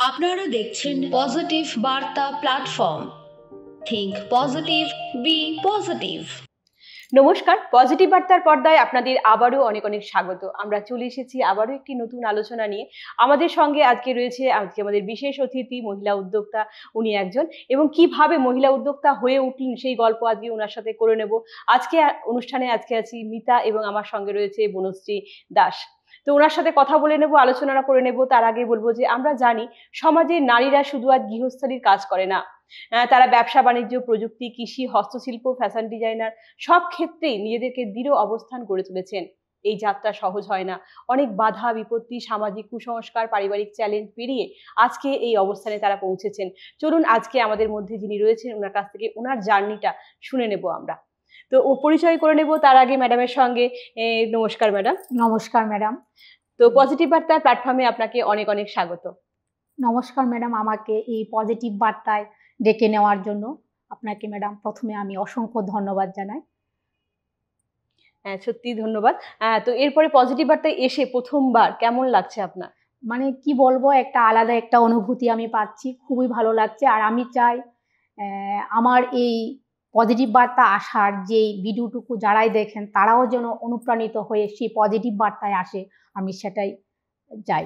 আপনারা দেখছেন পজিটিভ বার্তা platform. Think positive, be positive. নমস্কার, পজিটিভ বার্তার পর্দায় আপনাদের আবারও অনেক অনেক স্বাগত। আমরা চলে এসেছি আবারও একটি নতুন আলোচনা নিয়ে। আমাদের সঙ্গে আজকে রয়েছে আমাদের বিশেষ অতিথি, মহিলা উদ্যোক্তা উনি একজন, এবং কিভাবে মহিলা উদ্যোক্তা হয়ে উঠলেন সেই গল্প আজকে ওনার সাথে করে নেব। আজকে অনুষ্ঠানে আছি মিতা এবং আমার সঙ্গে রয়েছে বনশ্রী দাস। তো ওনার সাথে কথা বলে নেব, আলোচনা করে নেব। তার আগে বলবো যে আমরা জানি সমাজের নারীরা শুধু আজ গৃহস্থালির কাজ করে না, তারা ব্যবসা বাণিজ্য, প্রযুক্তি, কৃষি, হস্তশিল্প, ফ্যাশন ডিজাইনার সব ক্ষেত্রেই নিজেদেরকে দৃঢ় অবস্থান গড়ে তুলেছেন। এই যাত্রা সহজ হয় না, অনেক বাধা বিপত্তি, সামাজিক কুসংস্কার, পারিবারিক চ্যালেঞ্জ পেরিয়ে আজকে এই অবস্থানে তারা পৌঁছেছেন। চলুন আজকে আমাদের মধ্যে যিনি রয়েছেন ওনার কাছ থেকে ওনার জার্নিটা শুনে নেব আমরা। তো ও পরিচয় করে নেব তার আগে ম্যাডামের সঙ্গে। নমস্কার ম্যাডাম। নমস্কার ম্যাডাম। তো পজিটিভ বার্তার প্ল্যাটফর্মে আপনাকে অনেক অনেক স্বাগত। নমস্কার ম্যাডাম, আমাকে এই পজিটিভ বার্তায় ডেকে নেওয়ার জন্য আপনাকে ম্যাডাম প্রথমে আমি অসংখ্য ধন্যবাদ জানাই। হ্যাঁ, সত্যি ধন্যবাদ। তো এরপরে পজিটিভ বার্তায় এসে প্রথমবার কেমন লাগছে আপনার? মানে কি বলবো, একটা আলাদা একটা অনুভূতি আমি পাচ্ছি, খুবই ভালো লাগছে। আর আমি চাই আমার এই পজিটিভ বার্তা আসার যে ভিডিওটুকু যারাই দেখেন তারাও যেন অনুপ্রাণিত হয়ে সেই পজিটিভ বার্তায় আসে, আমি সেটাই চাই।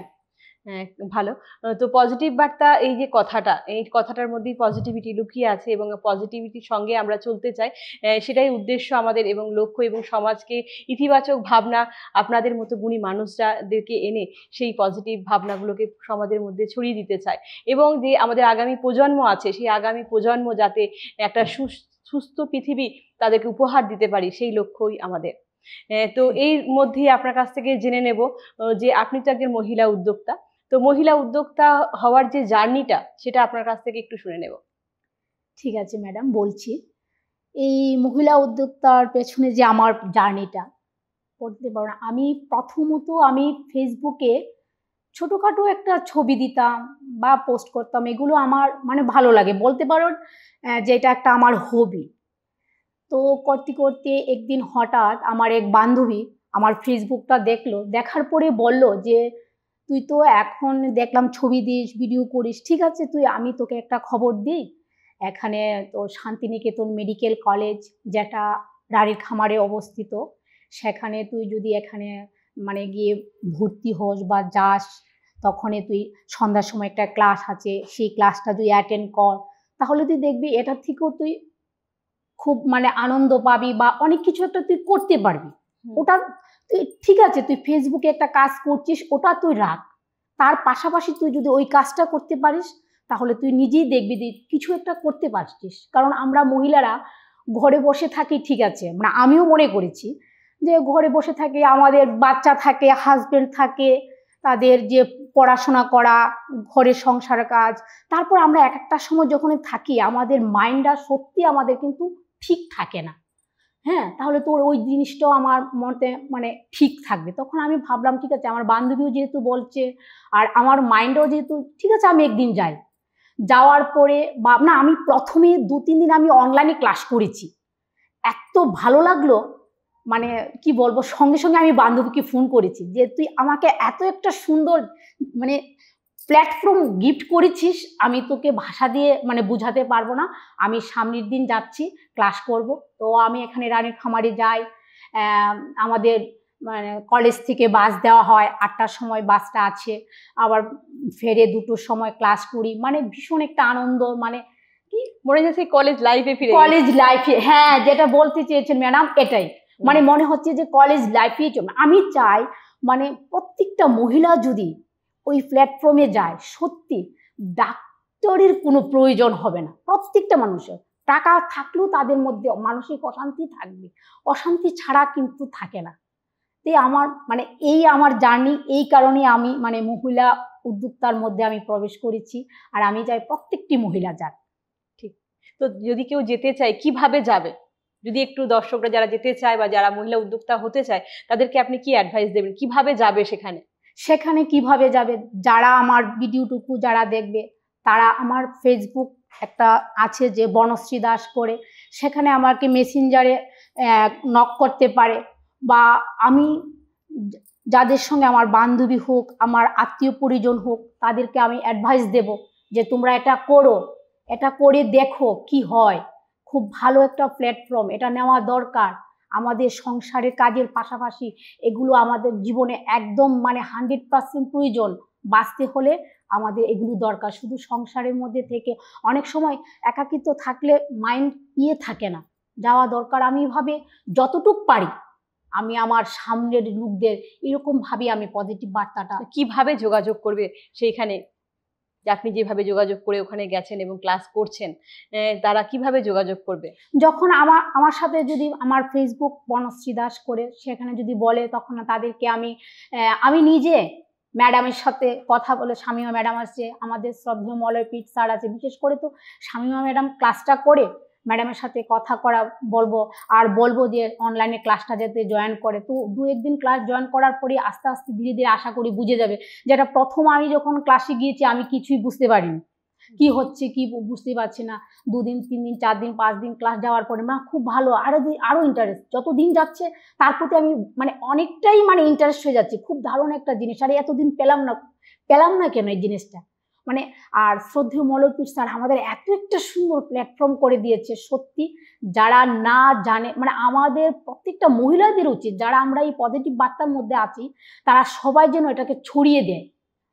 হ্যাঁ, ভালো। তো পজিটিভ বার্তা এই যে কথাটা, এই কথাটার মধ্যেই পজিটিভিটি লুকিয়ে আছে এবং পজিটিভিটির সঙ্গে আমরা চলতে চাই। সেটাই উদ্দেশ্য আমাদের এবং লক্ষ্য, এবং সমাজকে ইতিবাচক ভাবনা আপনাদের মতো গুণী মানুষদেরকে এনে সেই পজিটিভ ভাবনাগুলোকে সমাজের মধ্যে ছড়িয়ে দিতে চাই, এবং যে আমাদের আগামী প্রজন্ম আছে সেই আগামী প্রজন্ম যাতে একটা সুস্থ পৃথিবী তাদেরকে উপহার দিতে পারি, সেই লক্ষ্যই আমাদের। তো এর মধ্যেই আপনার কাছ থেকে জেনে নেব যে আপনি তো একজন মহিলা উদ্যোক্তা। তো মহিলা উদ্যোক্তা হওয়ার যে জার্নিটা সেটা আপনার কাছ থেকে একটু শুনে নেব। ঠিক আছে ম্যাডাম, বলছি। এই মহিলা উদ্যোক্তার পেছনে যে আমার জার্নিটা করতে পারো না, আমি প্রথমত আমি ফেসবুকে ছোটোখাটো একটা ছবি দিতাম বা পোস্ট করতাম, এগুলো আমার মানে ভালো লাগে, বলতে পারো যে এটা একটা আমার হবি। তো করতে করতে একদিন হঠাৎ আমার এক বান্ধবী আমার ফেসবুকটা দেখলো, দেখার পরে বলল যে তুই তো এখন দেখলাম ছবি দিস, ভিডিও করিস, ঠিক আছে তুই, আমি তোকে একটা খবর দিই। এখানে তো শান্তিনিকেতন মেডিকেল কলেজ, যেটা রানীর খামারে অবস্থিত, সেখানে তুই যদি এখানে মানে গিয়ে ভর্তি হোস বা যাস, তখন তুই সন্ধ্যার সময় একটা ক্লাস আছে, সেই ক্লাসটা তুই অ্যাটেন্ড কর, তাহলে তুই দেখবি এটার থেকেও তুই খুব মানে আনন্দ পাবি বা অনেক কিছু একটা তুই করতে পারবি। ওটা তুই ঠিক আছে, তুই ফেসবুকে একটা কাজ করছিস, ওটা তুই রাখ, তার পাশাপাশি তুই যদি ওই কাজটা করতে পারিস তাহলে তুই নিজেই দেখবি যে কিছু একটা করতে পারছিস। কারণ আমরা মহিলারা ঘরে বসে থাকি, ঠিক আছে, মানে আমিও মনে করেছি যে ঘরে বসে থাকি, আমাদের বাচ্চা থাকে, হাজবেন্ড থাকে, তাদের যে পড়াশোনা করা, ঘরের সংসার কাজ, তারপর আমরা এক একটা সময় যখন থাকি আমাদের মাইন্ডটা সত্যি আমাদের কিন্তু ঠিক থাকে না। হ্যাঁ, তাহলে তোর ওই জিনিসটাও আমার মতে মানে ঠিক থাকবে। তখন আমি ভাবলাম ঠিক আছে, আমার বান্ধবীও যেহেতু বলছে আর আমার মাইন্ডও যেহেতু ঠিক আছে, আমি একদিন যাই। যাওয়ার পরে বা না, আমি প্রথমে 2-3 দিন আমি অনলাইনে ক্লাস করেছি, এত ভালো লাগলো, মানে কি বলবো, সঙ্গে সঙ্গে আমি বান্ধবীকে ফোন করেছি যে তুই আমাকে এত একটা সুন্দর মানে প্ল্যাটফর্ম গিফট করেছিস, আমি তোকে ভাষা দিয়ে মানে বোঝাতে পারবো না। আমি সামনের দিন যাচ্ছি, ক্লাস করব। তো আমি এখানে রানীর খামারে যাই, আমাদের মানে কলেজ থেকে বাস দেওয়া হয়, 8টার সময় বাসটা আছে, আবার ফেরে 2টোর সময় ক্লাস করি, মানে ভীষণ একটা আনন্দ, মানে কি মনে যাচ্ছে কলেজ লাইফে ফিরে, কলেজ লাইফে। হ্যাঁ, যেটা বলতে চেয়েছেন ম্যাডাম এটাই, মানে মনে হচ্ছে যে কলেজ লাইফে আমি চাই মানে প্রত্যেকটা মহিলা যদি ওই প্ল্যাটফর্মে যায়, সত্যি ডাক্তারের কোনো প্রয়োজন হবে না। প্রত্যেকটা মানুষের টাকা থাকলেও তাদের মধ্যে মানসিক অশান্তি থাকবে, অশান্তি ছাড়া কিন্তু থাকে না। তাই আমার মানে এই আমার জার্নি, এই কারণে আমি মানে মহিলা উদ্যোক্তার মধ্যে আমি প্রবেশ করেছি, আর আমি চাই প্রত্যেকটি মহিলা যাক। ঠিক। তো যদি কেউ যেতে চায় কিভাবে যাবে, যদি একটু দর্শকরা যারা যেতে চায় বা যারা মহিলা উদ্যোক্তা হতে চায় তাদেরকে আপনি কি অ্যাডভাইস দেবেন, কিভাবে যাবে সেখানে? সেখানে কিভাবে যাবে, যারা আমার ভিডিওটুকু যারা দেখবে তারা আমার ফেসবুক একটা আছে যে বনশ্রী দাস করে, সেখানে আমাকে মেসেঞ্জারে নক করতে পারে, বা আমি যাদের সঙ্গে আমার বান্ধবী হোক, আমার আত্মীয় পরিজন হোক, তাদেরকে আমি অ্যাডভাইস দেব যে তোমরা এটা করো, এটা করে দেখো কি হয়। খুব ভালো একটা প্ল্যাটফর্ম, এটা নেওয়া দরকার। আমাদের সংসারের কাজের পাশাপাশি এগুলো আমাদের জীবনে একদম মানে 100% প্রয়োজন। বাঁচতে হলে আমাদের এগুলো দরকার। শুধু সংসারের মধ্যে থেকে অনেক সময় একাকিত্ব থাকলে মাইন্ড থাকে না, যাওয়া দরকার। আমি ভাবে যতটুক পারি আমি আমার সামনের লোকদের এরকম ভাবে আমি পজিটিভ বার্তাটা। কিভাবে যোগাযোগ করবে সেইখানে, যে আপনি যেভাবে যোগাযোগ করে ওখানে গেছেন এবং ক্লাস করছেন, তারা কিভাবে যোগাযোগ করবে? যখন আমার সাথে যদি আমার ফেসবুক বনশ্রী দাস করে সেখানে যদি বলে, তখন তাদেরকে আমি নিজে ম্যাডামের সাথে কথা বলে, শামিমা ম্যাডাম আছে, আমাদের শ্রদ্ধেয় মলয়পীঠ স্যার আছে, বিশেষ করে তো শামিমা ম্যাডাম ক্লাসটা করে ম্যাডামের সাথে কথা করা বলবো, আর বলবো যে অনলাইনে ক্লাসটা যাতে জয়েন করে। তো 2-1 দিন ক্লাস জয়েন করার পরে আস্তে আস্তে ধীরে ধীরে আশা করি বুঝে যাবে। যেটা প্রথম আমি যখন ক্লাসে গিয়েছি আমি কিছুই বুঝতে পারিনি, কি হচ্ছে কি বুঝতে পারছি না। 2 দিন 3 দিন 4 দিন 5 দিন ক্লাস যাওয়ার পরে খুব ভালো, আরো ইন্টারেস্ট, যত দিন যাচ্ছে তার প্রতি আমি অনেকটাই ইন্টারেস্ট হয়ে যাচ্ছি। খুব দারুণ একটা জিনিস, আর এতদিন পেলাম না কেন এই জিনিসটা। আর শ্রদ্ধেয় মলয়পীঠ স্যার আমাদের এত একটা সুন্দর প্ল্যাটফর্ম করে দিয়েছে। সত্যি যারা না জানে, আমাদের প্রত্যেকটা মহিলাদের উচিত, যারা আমরা এই পজিটিভ বার্তার মধ্যে আছি, তারা সবাই যেন এটাকে ছড়িয়ে দেয়।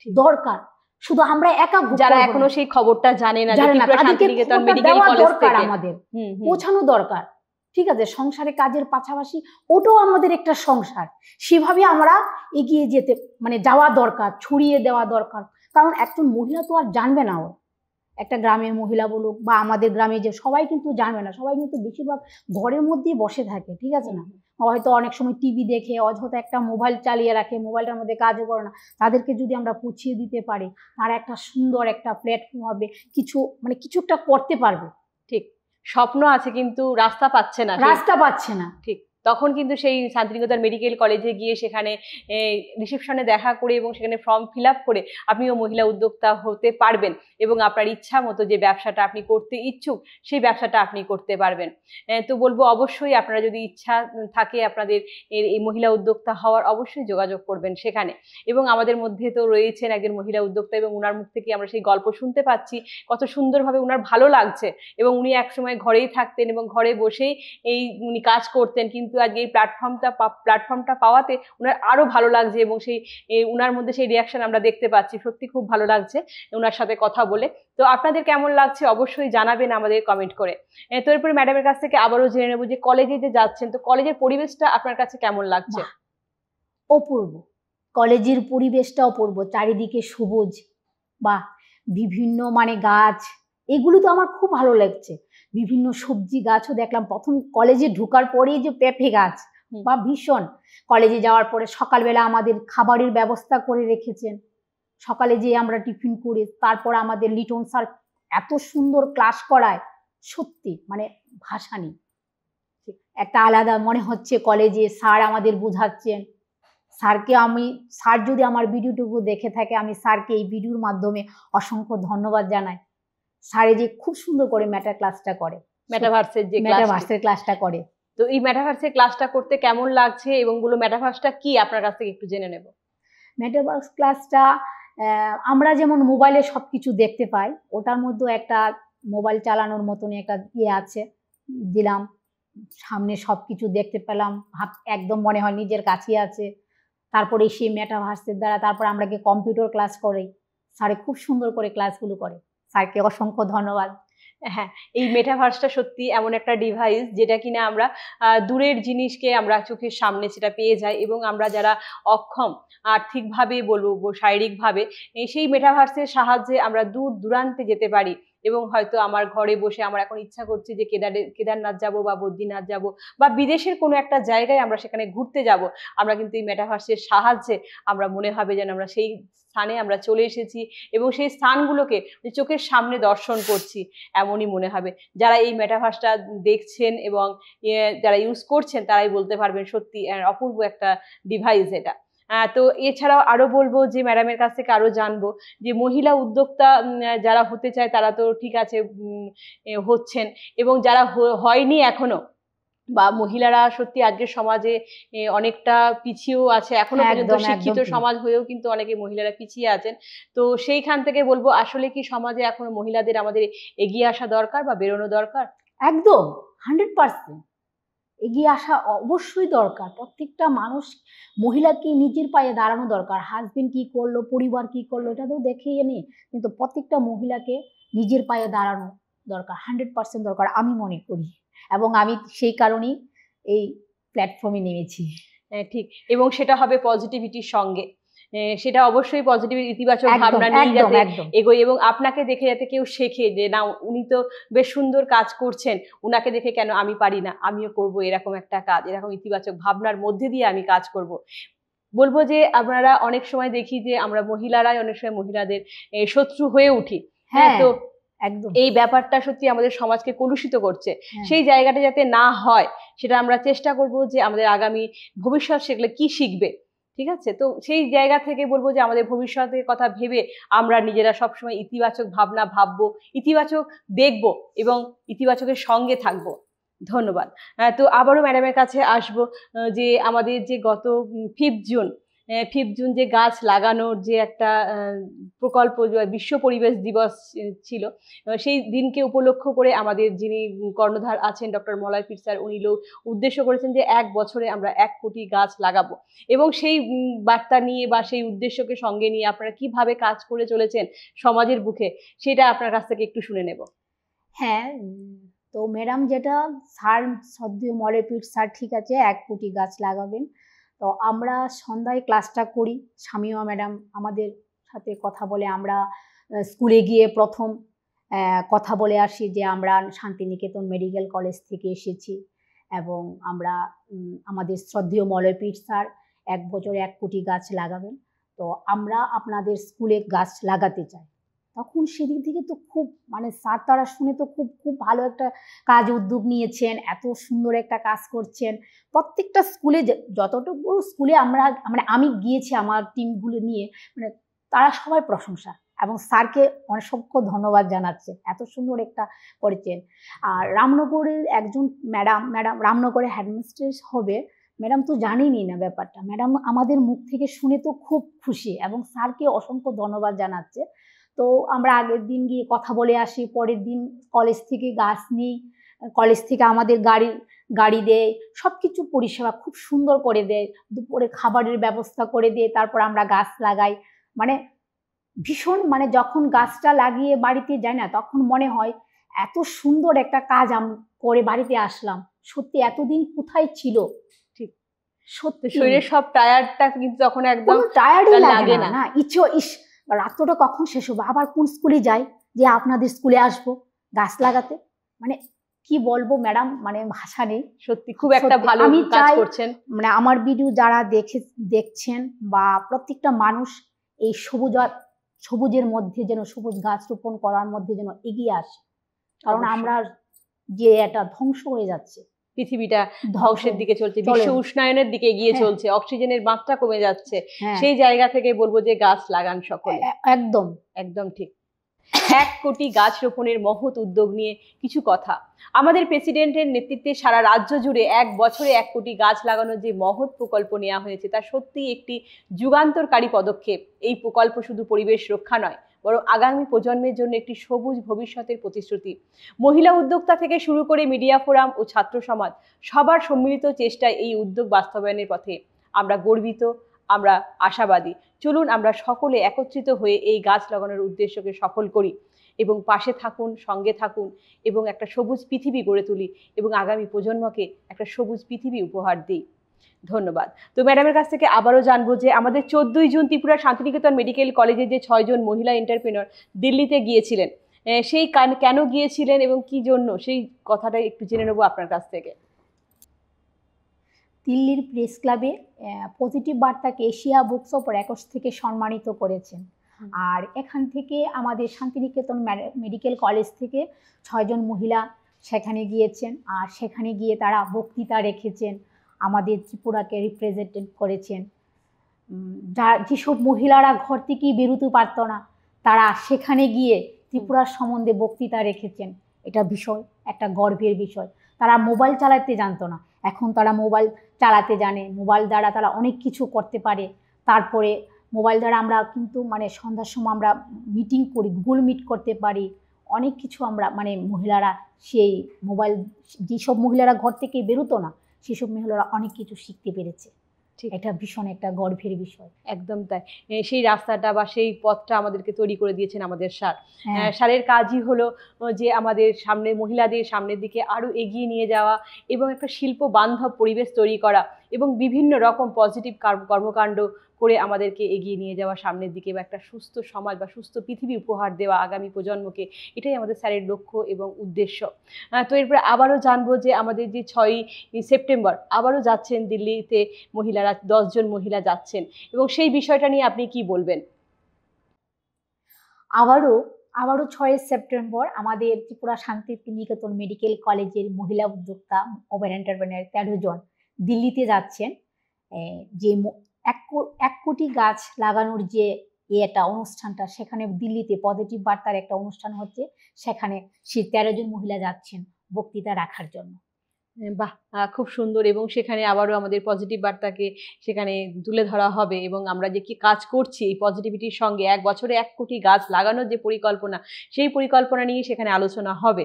দরকার শুধু আমরা একা, যারা এখনো সেই খবরটা জানে না, আমাদের পৌঁছানো দরকার। ঠিক আছে, সংসারে কাজের পাশাপাশি ওটাও আমাদের একটা সংসার, সেভাবে আমরা এগিয়ে যেতে যাওয়া দরকার, ছড়িয়ে দেওয়া দরকার। কারণ একজন মহিলা তো আর জানবে না, ও একটা গ্রামের মহিলা বলুক বা আমাদের গ্রামে যে সবাই কিন্তু জানবে না, সবাই কিন্তু বেশিরভাগ ঘরের মধ্যেই বসে থাকে। ঠিক আছে না, হয়তো অনেক সময় টিভি দেখে অযথা একটা মোবাইল চালিয়ে রাখে, মোবাইলটার মধ্যে কাজও করে না। তাদেরকে যদি আমরা পুছিয়ে দিতে পারি, তারা একটা সুন্দর একটা প্ল্যাটফর্ম হবে, কিছু একটা করতে পারবে। ঠিক, স্বপ্ন আছে কিন্তু রাস্তা পাচ্ছে না। ঠিক, তখন কিন্তু সেই শান্তিনিকেতন মেডিকেল কলেজে গিয়ে সেখানে রিসেপশনে দেখা করে এবং সেখানে ফর্ম ফিল আপ করে আপনিও মহিলা উদ্যোক্তা হতে পারবেন এবং আপনার ইচ্ছা মতো যে ব্যবসাটা আপনি করতে ইচ্ছুক সেই ব্যবসাটা আপনি করতে পারবেন। তো বলবো অবশ্যই আপনারা যদি ইচ্ছা থাকে আপনাদের এই মহিলা উদ্যোক্তা হওয়ার, অবশ্যই যোগাযোগ করবেন সেখানে। এবং আমাদের মধ্যে তো রয়েছেন একজন মহিলা উদ্যোক্তা এবং উনার মুখ থেকে আমরা সেই গল্প শুনতে পাচ্ছি, কত সুন্দরভাবে উনার ভালো লাগছে। এবং উনি একসময় ঘরেই থাকতেন এবং ঘরে বসেই উনি কাজ করতেন, কিন্তু আজকে এই প্ল্যাটফর্মটা পাওয়াতে উনার আরো ভালো লাগছে এবং সেই উনার মধ্যে সেই রিয়াকশন আমরা দেখতে পাচ্ছি। সত্যি খুব ভালো লাগছে উনার সাথে কথা বলে। তো আপনাদের কেমন লাগছে অবশ্যই জানাবেন আমাদের কমেন্ট করে। তো এরপরে ম্যাডামের কাছ থেকে আবারও জেনে নেব যে কলেজে যে যাচ্ছেন, তো কলেজের পরিবেশটা আপনার কাছে কেমন লাগছে? অপূর্ব, কলেজের পরিবেশটা অপূর্ব, চারিদিকে সবুজ বা বিভিন্ন গাছ, এগুলো তো আমার খুব ভালো লাগছে। বিভিন্ন সবজি গাছও দেখলাম প্রথম কলেজে ঢোকার পরেই, যে পেঁপে গাছ বা ভীষণ। কলেজে যাওয়ার পরে সকালবেলা আমাদের খাবারের ব্যবস্থা করে রেখেছেন, সকালে যেয়ে আমরা টিফিন করে, তারপর আমাদের লিটন স্যার এত সুন্দর ক্লাস করায়, সত্যি ভাষা নেই। একটা আলাদা মনে হচ্ছে কলেজে স্যার আমাদের বোঝাচ্ছেন। স্যার যদি আমার ভিডিওটুকু দেখে থাকে, আমি স্যারকে এই ভিডিওর মাধ্যমে অসংখ্য ধন্যবাদ জানাই। স্যারে যে খুব সুন্দর করে ক্লাসটা করে, মেটাভার্সের ক্লাসটা করে। তো এই মেটাভার্সের ক্লাসটা করতে কেমন লাগছে এবং মেটাভার্সটা কি আপনার কাছ থেকে একটু জেনে নেব। মেটাভার্স ক্লাসটা আমরা যেমন মোবাইলে সবকিছু দেখতে পাই, ওটার মধ্যে একটা মোবাইল চালানোর মতনই একটা আছে, দিলাম, সামনে সবকিছু দেখতে পেলাম, একদম মনে হয় নিজের কাছে আছে। তারপরে সেই মেটাভার্সের দ্বারা তারপর আমরা গিয়ে কম্পিউটার ক্লাস করি। স্যারে খুব সুন্দর করে ক্লাসগুলো করে, স্যারকে অসংখ্য ধন্যবাদ। হ্যাঁ, এই মেটাভার্সটা সত্যি এমন একটা ডিভাইস যেটা কিনা আমরা দূরের জিনিসকে আমরা চোখের সামনে সেটা পেয়ে যাই, এবং আমরা যারা অক্ষম আর্থিকভাবে বলবো শারীরিকভাবে, সেই মেটাভার্সের সাহায্যে আমরা দূর দূরান্তে যেতে পারি। এবং হয়তো আমার ঘরে বসে আমার এখন ইচ্ছা করছে যে কেদারনাথ যাব বা বদ্রীনাথ যাব বা বিদেশের কোনো একটা জায়গায় আমরা সেখানে ঘুরতে যাব, আমরা কিন্তু এই মেটাভার্সের সাহায্যে আমরা মনে হবে যেন আমরা সেই স্থানে আমরা চলে এসেছি এবং সেই স্থানগুলোকে চোখের সামনে দর্শন করছি, এমনই মনে হবে। যারা এই মেটাভার্সটা দেখছেন এবং যারা ইউজ করছেন তারাই বলতে পারবেন সত্যি অপূর্ব একটা ডিভাইস এটা। তো এছাড়াও আরো বলবো যে ম্যাডামের কাছ থেকে আরো জানবো যে মহিলা উদ্যোক্তা যারা হতে চায় তারা তো ঠিক আছে হচ্ছেন, এবং যারা হয়নি এখনো বা মহিলারা সত্যি আজকের সমাজে অনেকটা পিছিয়েও আছে, এখনো পর্যন্ত একদম শিক্ষিত একদম ঠিক। সমাজ হয়েও কিন্তু অনেকে মহিলারা পিছিয়ে আছেন। তো সেইখান থেকে বলবো, আসলে কি সমাজে এখনো মহিলাদের আমাদের এগিয়ে আসা দরকার বা বেরোনো দরকার? একদম 100% এগিয়ে আসা অবশ্যই দরকার। প্রত্যেকটা মানুষ, মহিলাকে নিজের পায়ে দাঁড়ানো দরকার। হাসব্যান্ড কি করলো, পরিবার কি করলো, এটা তো দেখেই নি। কিন্তু প্রত্যেকটা মহিলাকে নিজের পায়ে দাঁড়ানো দরকার, 100% দরকার আমি মনে করি। এবং আমি সেই কারণেই এই প্ল্যাটফর্মে নেমেছি। ঠিক, এবং সেটা হবে পজিটিভিটির সঙ্গে। সেটা অবশ্যই পজিটিভ ইতিবাচক একদম ভাবনা নিয়ে একদম যাতে একদম এগোই, এবং আপনাকে দেখে যাতে কেউ শেখে যে না, উনি তো বেশ সুন্দর কাজ করছেন, উনাকে দেখে কেন আমি পারি না, আমিও করব এরকম একটা কাজ, এরকম ইতিবাচক ভাবনার মধ্যে দিয়ে আমি কাজ করব। বলবো যে আপনারা অনেক সময় দেখি যে আমরা মহিলারাই অনেক সময় মহিলাদের শত্রু হয়ে উঠি। হ্যাঁ, হ্যাঁ তো একদম এই ব্যাপারটা সত্যি আমাদের সমাজকে কলুষিত করছে। হ্যাঁ। সেই জায়গাটা যাতে না হয় সেটা আমরা চেষ্টা করব যে আমাদের আগামী ভবিষ্যৎ সেগুলো কি শিখবে। ঠিক আছে, তো সেই জায়গা থেকে বলবো যে আমাদের ভবিষ্যতের কথা ভেবে আমরা নিজেরা সবসময় ইতিবাচক ভাবনা ভাববো, ইতিবাচক দেখবো এবং ইতিবাচকের সঙ্গে থাকবো। ধন্যবাদ। তো আবারও ম্যাডামের কাছে আসবো, যে আমাদের যে গত 5th জুন, 5th জুন যে গাছ লাগানোর যে একটা প্রকল্প, বিশ্ব পরিবেশ দিবস ছিল, সেই দিনকে উপলক্ষ করে আমাদের যিনি কর্ণধার আছেন ডক্টর মলয় পীর স্যার, উনি উদ্দেশ্য করেছেন যে 1 বছরে আমরা 1 কোটি গাছ লাগাবো, এবং সেই বার্তা নিয়ে বা সেই উদ্দেশ্যকে সঙ্গে নিয়ে আপনারা কিভাবে কাজ করে চলেছেন সমাজের বুকে, সেটা আপনার কাছ থেকে একটু শুনে নেব। হ্যাঁ, তো ম্যাডাম যেটা স্যার, শ্রদ্ধেয় মলয় পীর স্যার ঠিক আছে 1 কোটি গাছ লাগাবেন। তো আমরা সন্ধ্যায় ক্লাসটা করি, শামিমা ম্যাডাম আমাদের সাথে কথা বলে আমরা স্কুলে গিয়ে প্রথম কথা বলে আসি যে আমরা শান্তিনিকেতন মেডিকেল কলেজ থেকে এসেছি এবং আমরা আমাদের শ্রদ্ধেয় মলয় পীর স্যার 1 বছরে 1 কোটি গাছ লাগাবেন। তো আমরা আপনাদের স্কুলে গাছ লাগাতে চাই। তখন সেদিক থেকে তো খুব মানে স্যার তারা শুনে তো খুব খুব ভালো একটা কাজ উদ্যোগ নিয়েছেন, এত সুন্দর একটা কাজ করছেন। প্রত্যেকটা স্কুলে যতটুকু স্কুলে আমরা মানে আমি গিয়েছি আমার টিমগুলো নিয়ে, মানে তারা সবাই প্রশংসা এবং স্যারকে অসংখ্য ধন্যবাদ জানাচ্ছে, এত সুন্দর একটা করেছেন। আর রামনগরের একজন ম্যাডাম রামনগরে হেডমিস্ট্রেস হবে, ম্যাডাম তো জানেনই না ব্যাপারটা। ম্যাডাম আমাদের মুখ থেকে শুনে তো খুব খুশি এবং স্যারকে অসংখ্য ধন্যবাদ জানাচ্ছে। তো আমরা আগের দিন গিয়ে কথা বলে আসি, পরের দিন কলেজ থেকে গাছ নিই, কলেজ থেকে আমাদের গাড়ি দেয়, সব কিছু পরিষেবা খুব সুন্দর করে দেয়, দুপুরে খাবারের ব্যবস্থা করে দিয়ে তারপর আমরা গাছ লাগাই। মানে ভীষণ, মানে যখন গাছটা লাগিয়ে বাড়িতে যাই না তখন মনে হয় এত সুন্দর একটা কাজ করে বাড়িতে আসলাম, সত্যি এতদিন কোথায় ছিল। ঠিক, সত্যি শরীরের সব টায়ারটা কিন্তু তখন একদম কোনো টায়ার্ডই লাগে না। না, ইস রাত্রটা কখন শেষ হবে, আবার কোন স্কুলে যাই, যে আপনাদের স্কুলে আসবো গাছ লাগাতে। মানে কি বলবো ম্যাডাম, মানে ভাষা নেই। সত্যি খুব একটা ভালো আমি কাজ চাই করছেন। মানে আমার ভিডিও যারা দেখছেন বা প্রত্যেকটা মানুষ এই সবুজের মধ্যে যেন, সবুজ গাছ রোপণ করার মধ্যে যেন এগিয়ে আসে। কারণ অবশ্যই। আমরা যে এটা ধ্বংস হয়ে যাচ্ছে, পৃথিবীটা ধ্বংসের দিকে চলছে, বিশ্ব উষ্ণায়নের দিকে এগিয়ে হ্যাঁ। চলছে, অক্সিজেনের মাত্রা কমে যাচ্ছে, হ্যাঁ সেই জায়গা থেকে বলবো যে গাছ লাগান সকলে। একদম একদম ঠিক। 1 কোটি গাছ রোপণের মহৎ উদ্যোগ নিয়ে কিছু কথা। আমাদের প্রেসিডেন্টের নেতৃত্বে সারা রাজ্য জুড়ে 1 বছরে 1 কোটি গাছ লাগানোর যে মহৎ প্রকল্প নেওয়া হয়েছে তা সত্যিই একটি যুগান্তরকারী পদক্ষেপ। এই প্রকল্প শুধু পরিবেশ রক্ষা নয়, বরং আগামী প্রজন্মের জন্য একটি সবুজ ভবিষ্যতের প্রতিশ্রুতি। মহিলা উদ্যোক্তা থেকে শুরু করে মিডিয়া ফোরাম ও ছাত্র সমাজ সবার সম্মিলিত চেষ্টায় এই উদ্যোগ বাস্তবায়নের পথে আমরা গর্বিত, আমরা আশাবাদী। চলুন আমরা সকলে একত্রিত হয়ে এই গাছ লাগানোর উদ্দেশ্যকে সফল করি এবং পাশে থাকুন, সঙ্গে থাকুন এবং একটা সবুজ পৃথিবী গড়ে তুলি এবং আগামী প্রজন্মকে একটা সবুজ পৃথিবী উপহার দিই। ধন্যবাদ। তো ম্যাডামের কাছ থেকে আবারও জানবো যে আমাদের 14ই জুন ত্রিপুরা শান্তিনিকেতন মেডিকেল কলেজে যে 6 জন মহিলা এন্টারপ্রেনার দিল্লিতে গিয়েছিলেন, সেই কেন গিয়েছিলেন এবং কি জন্য, সেই কথাটা একটু জেনে নেবো আপনার কাছ থেকে। দিল্লির প্রেস ক্লাবে পজিটিভ বার্তাকে এশিয়া বুকস অফ রেকর্ডস থেকে সম্মানিত করেছেন। আর এখান থেকে আমাদের শান্তিনিকেতন মেডিকেল কলেজ থেকে 6 জন মহিলা সেখানে গিয়েছেন, আর সেখানে গিয়ে তারা বক্তৃতা রেখেছেন, আমাদের ত্রিপুরাকে রিপ্রেজেন্ট করেছেন। যেসব মহিলারা ঘর থেকেই বেরোতে পারত না, তারা সেখানে গিয়ে ত্রিপুরার সম্বন্ধে বক্তৃতা রেখেছেন। এটা বিষয়, একটা গর্বের বিষয়। তারা মোবাইল চালাতে জানতো না, এখন তারা মোবাইল চালাতে জানে, মোবাইল দ্বারা তারা অনেক কিছু করতে পারে। তারপরে মোবাইল দ্বারা আমরা কিন্তু মানে সন্ধ্যার সময় আমরা মিটিং করি, গুগল মিট করতে পারি, অনেক কিছু আমরা মানে মহিলারা সেই মোবাইল, যেসব মহিলারা ঘর থেকে বেরোতো না সেসব মহিলারা অনেক কিছু শিখতে পেরেছে। ঠিক। এটা ভীষণ একটা গর্বের বিষয়। একদম তাই। সেই রাস্তাটা বা সেই পথটা আমাদেরকে তৈরি করে দিয়েছেন আমাদের স্যার। হ্যাঁ, স্যারের কাজই হলো যে আমাদের সামনে মহিলাদের সামনের দিকে আরো এগিয়ে নিয়ে যাওয়া এবং একটা শিল্প বান্ধব পরিবেশ তৈরি করা এবং বিভিন্ন রকম পজিটিভ কর্মকাণ্ড করে আমাদেরকে এগিয়ে নিয়ে যাওয়া সামনের দিকে, বা একটা সুস্থ সমাজ বা সুস্থ পৃথিবী উপহার দেওয়া আগামী প্রজন্মকে, এটাই আমাদের স্যারের লক্ষ্য এবং উদ্দেশ্য। তো এরপরে আবারও জানবো যে আমাদের যে 6ই সেপ্টেম্বর আবারও যাচ্ছেন দিল্লিতে মহিলারা, 10 জন মহিলা যাচ্ছেন, এবং সেই বিষয়টা নিয়ে আপনি কি বলবেন? আবারও 6 সেপ্টেম্বর আমাদের ত্রিপুরা শান্তিনিকেতন মেডিকেল কলেজের মহিলা উদ্যোক্তা ওমেন এন্টারপ্রেনার 13 জন দিল্লিতে যাচ্ছেন। যে 1 কোটি গাছ লাগানোর যে এটা অনুষ্ঠানটা, সেখানে দিল্লিতে পজিটিভ বার্তার একটা অনুষ্ঠান হচ্ছে, সেখানে সেই 13 জন মহিলা যাচ্ছেন বক্তৃতা রাখার জন্য। বাহ! খুব সুন্দর, এবং সেখানে আবারও আমাদের পজিটিভ বার্তাকে সেখানে তুলে ধরা হবে, এবং আমরা যে কি কাজ করছি এই পজিটিভিটির সঙ্গে 1 বছরে 1 কোটি গাছ লাগানোর যে পরিকল্পনা, সেই পরিকল্পনা নিয়ে সেখানে আলোচনা হবে।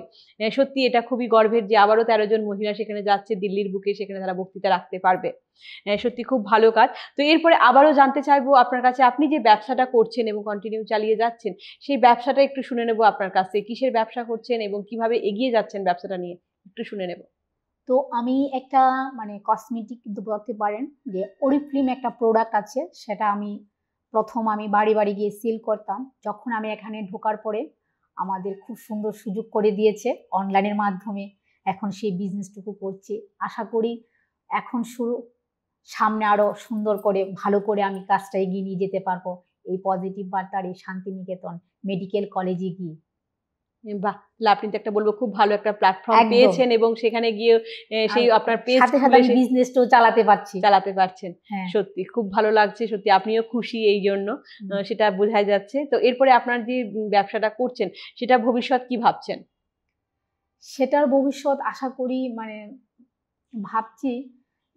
সত্যি এটা খুবই গর্বের যে আবারও 13 জন মহিলা সেখানে যাচ্ছে দিল্লির বুকে, সেখানে তারা বক্তৃতা রাখতে পারবে। সত্যি খুব ভালো কাজ। তো এরপরে আবারও জানতে চাইবো আপনার কাছে, আপনি যে ব্যবসাটা করছেন এবং কন্টিনিউ চালিয়ে যাচ্ছেন, সেই ব্যবসাটা একটু শুনে নেব আপনার কাছ থেকে। কিসের ব্যবসা করছেন এবং কিভাবে এগিয়ে যাচ্ছেন ব্যবসাটা নিয়ে? একটু শুনে নেব। তো আমি একটা মানে কসমেটিক বলতে পারেন যে ওরিফ্লেম একটা প্রোডাক্ট আছে, সেটা আমি প্রথম বাড়ি বাড়ি গিয়ে সেল করতাম। যখন আমি এখানে ঢোকার পরে আমাদের খুব সুন্দর সুযোগ করে দিয়েছে অনলাইনের মাধ্যমে, এখন সেই বিজনেসটুকু করছি। আশা করি এখন সামনে আরো সুন্দর করে ভালো করে আমি কাজটা এগিয়ে নিয়ে যেতে পারবো এই পজিটিভ বার্তার এই শান্তিনিকেতন মেডিকেল কলেজে গিয়ে। বাহ! তাহলে আপনি তো একটা বলবো খুব ভালো একটা প্ল্যাটফর্ম একদম। পেয়েছেন, এবং সেখানে গিয়ে সেই আপনার পেজ সাথে সাথে খুলে আমি বিজনেসটাও চালাতে পারছি। চালাতে পারছেন। হ্যাঁ। সত্যি খুব ভালো লাগছে, সত্যি আপনিও খুশি এই জন্য, সেটা বোঝাই যাচ্ছে। তো এরপরে আপনার যে ব্যবসাটা করছেন সেটা ভবিষ্যৎ কি ভাবছেন? সেটার ভবিষ্যৎ আশা করি মানে ভাবছি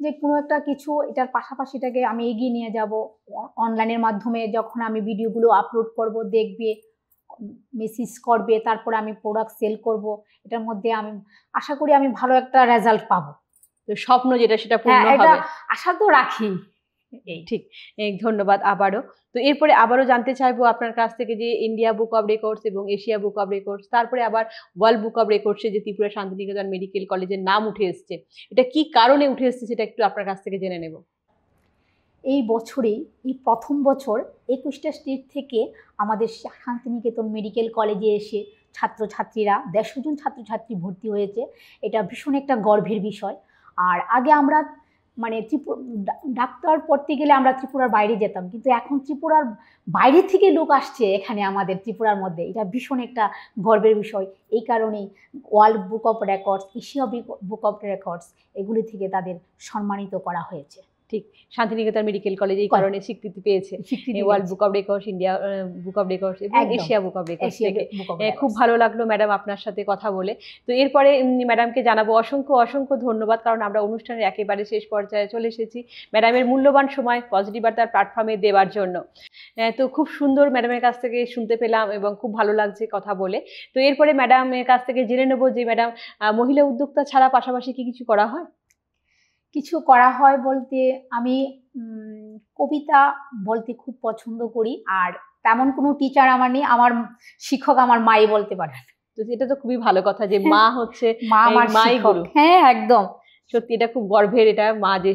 যে কোনো একটা কিছু এটার পাশাপাশি এটাকে আমি এগিয়ে নিয়ে যাব। অনলাইনের মাধ্যমে যখন আমি ভিডিওগুলো আপলোড করব, দেখবে, মেসেজ করবে, তারপরে আমি প্রোডাক্ট সেল করব। এটার মধ্যে আমি আশা করি আমি ভালো একটা রেজাল্ট পাবো। তো স্বপ্ন যেটা সেটা হ্যাঁ, পূর্ণ এটা হবে। আশা তো রাখি। ঠিক। ধন্যবাদ আবারও। তো এরপরে আবারও জানতে চাইবো আপনার কাছ থেকে যে ইন্ডিয়া বুক অব রেকর্ডস এবং এশিয়া বুক অব রেকর্ডস, তারপরে আবার ওয়ার্ল্ড বুক অব রেকর্ডস এ যে ত্রিপুরা শান্তিনিকেতন মেডিকেল কলেজের নাম উঠে এসছে, এটা কি কারণে উঠে এসছে সেটা একটু আপনার কাছ থেকে জেনে নেব। এই বছরেই এই প্রথম বছর 21টা স্টেট থেকে আমাদের শান্তিনিকেতন মেডিকেল কলেজে এসে ছাত্রছাত্রীরা 150 জন ছাত্রছাত্রী ভর্তি হয়েছে। এটা ভীষণ একটা গর্বের বিষয়। আর আগে আমরা মানে ডাক্তার পড়তে গেলে আমরা ত্রিপুরার বাইরে যেতাম, কিন্তু এখন ত্রিপুরার বাইরে থেকে লোক আসছে এখানে আমাদের ত্রিপুরার মধ্যে। এটা ভীষণ একটা গর্বের বিষয়। এই কারণেই world book of records, Asia book of records, এগুলি থেকে তাদের সম্মানিত করা হয়েছে। ঠিক, শান্তিনিকেতন মেডিকেল কলেজ এই কারণে স্বীকৃতি পেয়েছে world book of records, India book of records এবং এশিয়া বুক অব রেকর্ডস থেকে। খুব ভালো লাগলো ম্যাডাম আপনার সাথে কথা বলে। তো এরপরে ম্যাডামকে জানাবো অসংখ্য অসংখ্য ধন্যবাদ, কারণ আমরা অনুষ্ঠানের একেবারে শেষ পর্যায়ে চলে এসেছি ম্যাডামের মূল্যবান সময় পজিটিভ বার্তার প্ল্যাটফর্মে দেওয়ার জন্য। তো খুব সুন্দর ম্যাডামের কাছ থেকে শুনতে পেলাম এবং খুব ভালো লাগছে কথা বলে। তো এরপরে ম্যাডামের কাছ থেকে জেনে নেবো যে ম্যাডাম, মহিলা উদ্যোক্তা ছাড়া পাশাপাশি কি কিছু করা হয়? কিছু করা হয় বলতে আমি কবিতা বলতে খুব পছন্দ করি। আর তেমন কোনো টিচার আমার নেই, আমার শিক্ষক আমার মাই বলতে পারেন। তো এটা তো খুবই ভালো কথা যে মা হচ্ছে মা আমার মাই গুরু। হ্যাঁ, একদম সত্যি এটা খুব গর্বের, এটা মা যে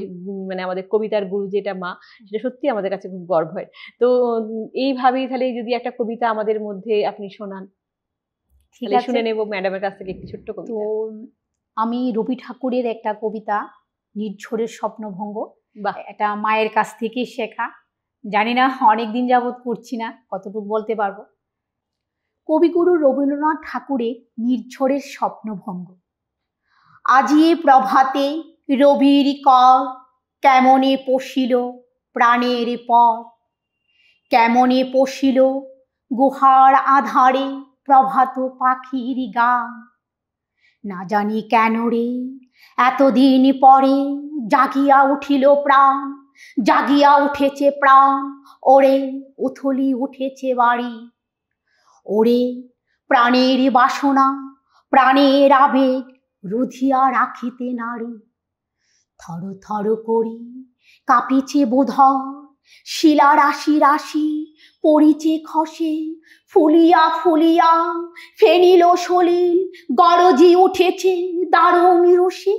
মানে আমাদের কবিতার গুরু যেটা মা, সেটা সত্যি আমাদের কাছে খুব গর্বের। তো এইভাবেই তাহলে যদি একটা কবিতা আমাদের মধ্যে আপনি শোনান, তাহলে শুনে নেব ম্যাডামের কাছ থেকে একটি ছোট্ট কবিতা। তো আমি রবি ঠাকুরের একটা কবিতা, নির্ঝরের স্বপ্নভঙ্গ, এটা মায়ের কাছ থেকে শেখা। জানি না অনেকদিন যাবৎ করছি না, কতটুকু বলতে পারবো। কবিগুরু রবীন্দ্রনাথ ঠাকুরের নির্ঝরের স্বপ্নভঙ্গ। আজি প্রভাতে রবির কর, কেমনে পশিল প্রাণের পর, কেমনে পশিল গুহার আধারে প্রভাত পাখির গান, না জানি কেন রে এতদিন পরে জাগিয়া উঠিল প্রাণ, জাগিয়া উঠেছে প্রাণ, ওরে উথলি উঠেছে বাড়ি। ওরে প্রাণের বাসনা প্রাণের আবেগ রুধিয়া রাখিতে নারী। থর থর করি কাঁপিছে বোধর, শিলা রাশি রাশি পড়িছে খসে, ফুলিয়া ফুলিয়া ফেনিল সলিল গরজি উঠেছে দারুণ রসে।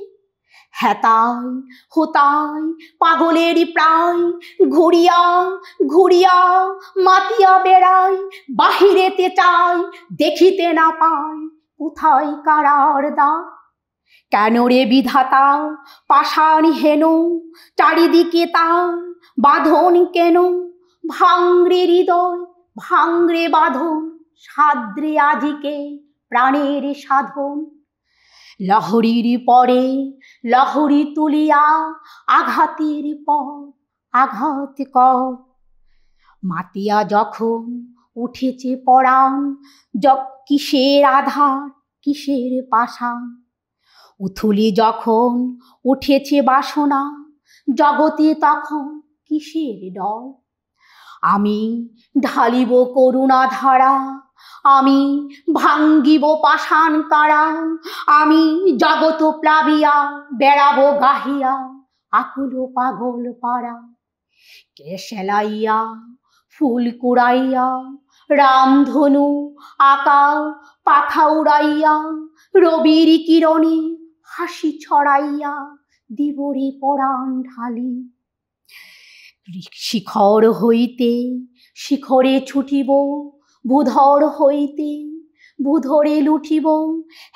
হেতাই হোতাই পাগলেরই প্রায় ঘুরিয়া ঘুরিয়া মাতিয়া বেড়াই, বাহিরেতে চাই দেখিতে না পাই কোথায় কারার দ্বার। কেন রে বিধাতা পাষাণ হেন চারিদিকে তার বাঁধন কেন, ভাঙরে হৃদয় ভাঙরে বাঁধন সাদ্রে আজিকে প্রাণের সাধন। লহরীর পরে লহরী তুলিয়া আঘাতের পর আঘাত কর। মাতিয়া যখন উঠেছে পরাণ, কিসের আধার কিসের পাষাণ। উথুলি যখন উঠেছে বাসনা, জগতে তখন কিসের ডর। আমি ঢালিব করুণা ধারা, আমি ভাঙ্গিব পাষাণ কারা, আমি জগত প্লাবিয়া বেড়াবো গাহিয়া আকুল পাগল পাড়া। কে সেলাইয়া ফুল কুড়াইয়া রামধনু আঁকা পাখা উড়াইয়া, রবির কিরণে হাসি ছড়াইয়া দিবরে পরাণ ঢালি। শিখর হইতে শিখরে ছুটিব, বুধর হইতে বুধরে লুঠিব,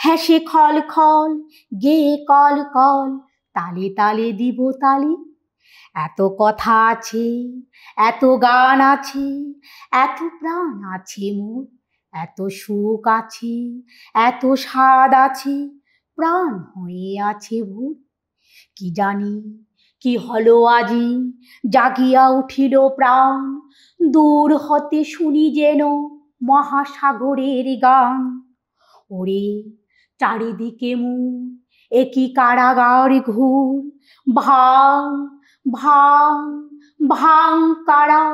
হেসে খল খল গেয়ে কল কল তালে তালে দিব তালি। এত কথা আছে এত গান আছে এত প্রাণ আছে মোর, এত সুখ আছে এত স্বাদ আছে প্রাণ হয়ে আছে ভোর। কি জানি কি হলো আজি জাগিয়া উঠিল প্রাণ, দূর হতে শুনি যেন মহাসাগরের গান। ওরে চারিদিকে মোর একই কারাগার ঘুর, ভাঙ ভাঙ ভাঙ কারা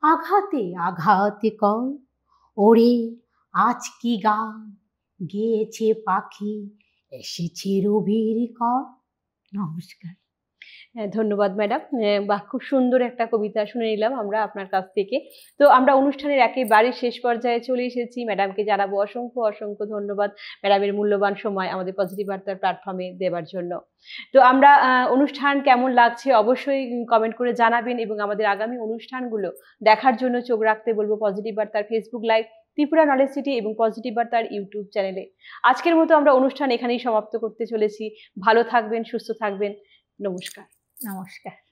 আঘাতে আঘাত কর। ওরে আজ কি গান গেয়েছে পাখি এসেছে রবির কর। নমস্কার। ধন্যবাদ ম্যাডাম। বাহ, খুব সুন্দর একটা কবিতা শুনে নিলাম আমরা আপনার কাছ থেকে। তো আমরা অনুষ্ঠানের একেবারে শেষ পর্যায়ে চলে এসেছি। ম্যাডামকে জানাবো অসংখ্য অসংখ্য ধন্যবাদ ম্যাডামের মূল্যবান সময় আমাদের পজিটিভ বার্তার প্ল্যাটফর্মে দেওয়ার জন্য। তো আমরা অনুষ্ঠান কেমন লাগছে অবশ্যই কমেন্ট করে জানাবেন এবং আমাদের আগামী অনুষ্ঠানগুলো দেখার জন্য চোখ রাখতে বলবো পজিটিভ বার্তার Facebook live, Tripura knowledge city এবং পজিটিভ বার্তার ইউটিউব চ্যানেলে। আজকের মতো আমরা অনুষ্ঠান এখানেই সমাপ্ত করতে চলেছি। ভালো থাকবেন, সুস্থ থাকবেন। নমস্কার। নমস্কার।